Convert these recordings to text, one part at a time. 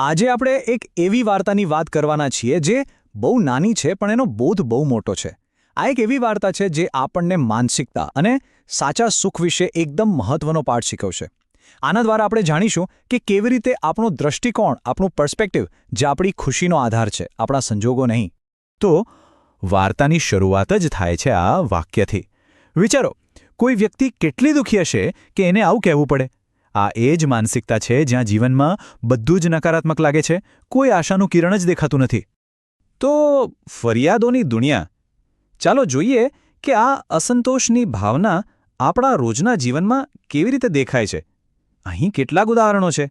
આજે આપણે એક એવી વાર્તાની વાત કરવાના છીએ જે બહુ નાની છે પણ એનો બોધ બહુ મોટો છે. આ એક એવી વાર્તા છે જે આપણને માનસિકતા અને સાચા સુખ વિશે એકદમ મહત્વનો પાઠ શીખવશે. આના દ્વારા આપણે જાણીશું કે કેવી રીતે આપણો દૃષ્ટિકોણ, આપણું પર્સ્પેક્ટિવ જે આપણી ખુશીનો આધાર છે, આપણા સંજોગો નહીં. તો વાર્તાની શરૂઆત જ થાય છે આ વાક્યથી. વિચારો, કોઈ વ્યક્તિ કેટલી દુઃખી હશે કે એને આવું કહેવું પડે. આ એ જ માનસિકતા છે જ્યાં જીવનમાં બધું જ નકારાત્મક લાગે છે, કોઈ આશાનું કિરણ જ દેખાતું નથી. તો ફરિયાદોની દુનિયા. ચાલો જોઈએ કે આ અસંતોષની ભાવના આપણા રોજના જીવનમાં કેવી રીતે દેખાય છે. અહીં કેટલાક ઉદાહરણો છે.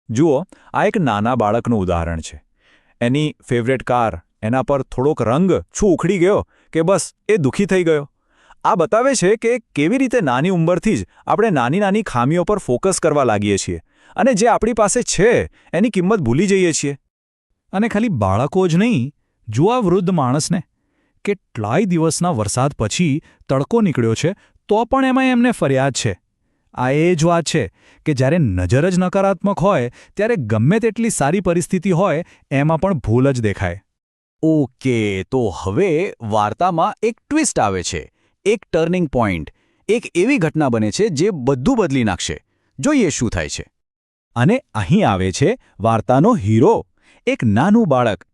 જુઓ, આ એક નાના બાળકનું ઉદાહરણ છે. એની ફેવરેટ કાર, એના પર થોડોક રંગ ઉખડી ગયો કે બસ એ દુઃખી થઈ ગયો. આ બતાવે છે કે કેવી રીતે નાની ઉંમરથી જ આપણે નાની નાની ખામીઓ પર ફોકસ કરવા લાગીએ છીએ અને જે આપણી પાસે છે એની કિંમત ભૂલી જઈએ છીએ. અને ખાલી બાળકો જ નહીં, જુઓ આ વૃદ્ધ માણસને. કેટલાય દિવસના વરસાદ પછી તડકો નીકળ્યો છે તો પણ એમાં એમને ફરિયાદ છે. આ એ જ વાત છે કે જ્યારે નજર જ નકારાત્મક હોય ત્યારે ગમે તેટલી સારી પરિસ્થિતિ હોય એમાં પણ ભૂલ જ દેખાય. ઓકે, તો હવે વાર્તામાં એક ટ્વિસ્ટ આવે છે, એક ટર્નિંગ પોઈન્ટ. એક એવી ઘટના બને છે જે બધું બદલી નાખશે. જોઈએ શું થાય છે. અને અહીં આવે છે વાર્તાનો હીરો, એક નાનું બાળક.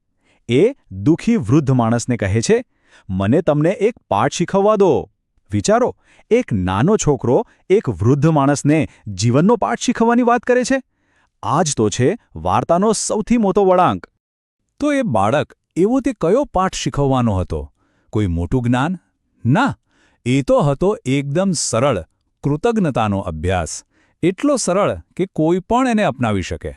એ દુઃખી વૃદ્ધ માણસને કહે છે, મને તમને એક પાઠ શીખવવા દો. વિચારો, એક નાનો છોકરો એક વૃદ્ધ માણસને જીવનનો પાઠ શીખવવાની વાત કરે છે. આ જ તો છે વાર્તાનો સૌથી મોટો વળાંક. તો એ બાળક એવો તે કયો પાઠ શીખવવાનો હતો? કોઈ મોટું જ્ઞાન? ના, એ તો હતો એકદમ સરળ કૃતજ્ઞતાનો અભ્યાસ. એટલો સરળ કે કોઈ પણ એને અપનાવી શકે.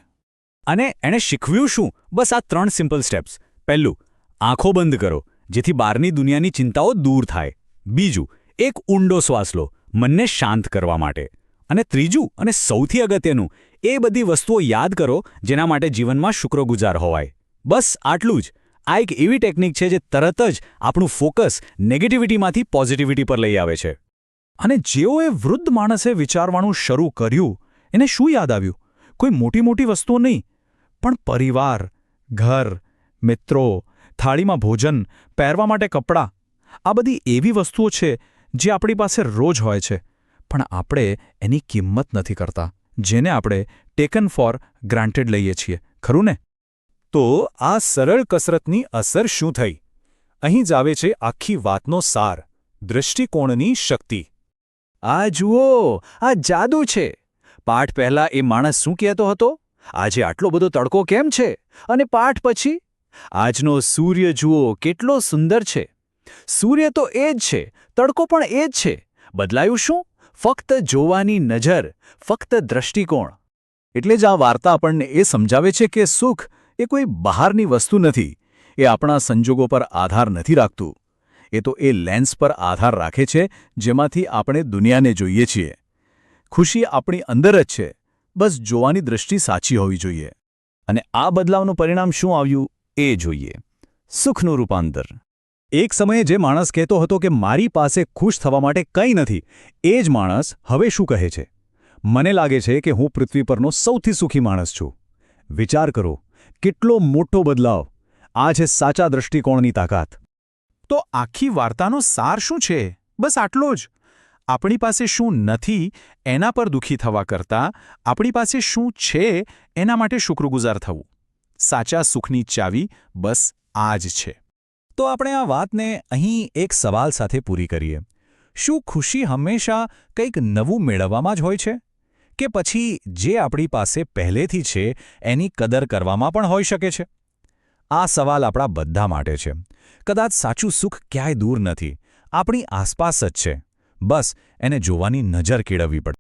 અને એણે શીખવ્યું શું? બસ આ 3 સિમ્પલ સ્ટેપ્સ. પહેલું, આંખો બંધ કરો જેથી બહારની દુનિયાની ચિંતાઓ દૂર થાય. બીજું, એક ઊંડો શ્વાસ લો મનને શાંત કરવા માટે. અને ત્રીજું અને સૌથી અગત્યનું, એ બધી વસ્તુઓ યાદ કરો જેના માટે જીવનમાં શુક્રગુજાર હોવાય. બસ આટલું જ. આ એક એવી ટેકનિક છે જે તરત જ આપણું ફોકસ નેગેટિવિટીમાંથી પોઝિટિવિટી પર લઈ આવે છે. અને જેઓ એ વૃદ્ધ માણસે વિચારવાનું શરૂ કર્યું, એને શું યાદ આવ્યું? કોઈ મોટી મોટી વસ્તુઓ નહીં, પણ પરિવાર, ઘર, મિત્રો, થાળીમાં ભોજન, પહેરવા માટે કપડાં. આ બધી એવી વસ્તુઓ છે જે આપણી પાસે રોજ હોય છે, પણ આપણે એની કિંમત નથી કરતા, જેને આપણે ટેકન ફોર ગ્રાન્ટેડ લઈએ છીએ, ખરું ને? તો આ સરળ કસરતની અસર શું થઈ? અહીં જ આવે છે આખી વાતનો સાર, દૃષ્ટિકોણની શક્તિ. આ જુઓ, આ જાદુ છે. પાઠ પહેલાં એ માણસ શું કહેતો હતો? આજે આટલો બધો તડકો કેમ છે? અને પાઠ પછી? આજનો સૂર્ય જુઓ કેટલો સુંદર છે. સૂર્ય તો એ જ છે, તડકો પણ એ જ છે. બદલાયું શું? ફક્ત જોવાની નજર, ફક્ત દૃષ્ટિકોણ. એટલે જ આ વાર્તા આપણને એ સમજાવે છે કે સુખ એ કોઈ બહારની વસ્તુ નથી. એ આપણા સંજોગો પર આધાર નથી રાખતું. એ તો એ લેન્સ પર આધાર રાખે છે જેમાંથી આપણે દુનિયાને જોઈએ છીએ. ખુશી આપણી અંદર જ છે, બસ જોવાની દૃષ્ટિ સાચી હોવી જોઈએ. અને આ બદલાવનું પરિણામ શું આવ્યું એ જોઈએ. સુખનું રૂપાંતર. એક સમયે જે માણસ કહેતો હતો કે મારી પાસે ખુશ થવા માટે કંઈ નથી, એ જ માણસ હવે શું કહે છે? મને લાગે છે કે હું પૃથ્વી પરનો સૌથી સુખી માણસ છું. વિચાર કરો, કેટલો મોટો બદલાવ! આ છે સાચા દૃષ્ટિકોણની તાકાત. તો આખી વાર્તાનો સાર શું છે? બસ આટલો જ. આપણી પાસે શું નથી એના પર દુઃખી થવા કરતાં આપણી પાસે શું છે એના માટે શુક્રગુજાર થવું. સાચા સુખની ચાવી બસ આ જ છે. તો આપણે આ વાતને અહીં એક સવાલ સાથે પૂરી કરીએ. શું ખુશી હંમેશા કંઈક નવું મેળવવામાં જ હોય છે? કે પછી જે આપણી પાસે પહેલેથી છે એની કદર કરવામાં પણ હોઈ શકે છે? આ સવાલ આપણા બધા માટે છે. કદાચ સાચું સુખ ક્યાંય દૂર નથી, આપણી આસપાસ જ છે. બસ એને જોવાની નજર કેળવવી પડે.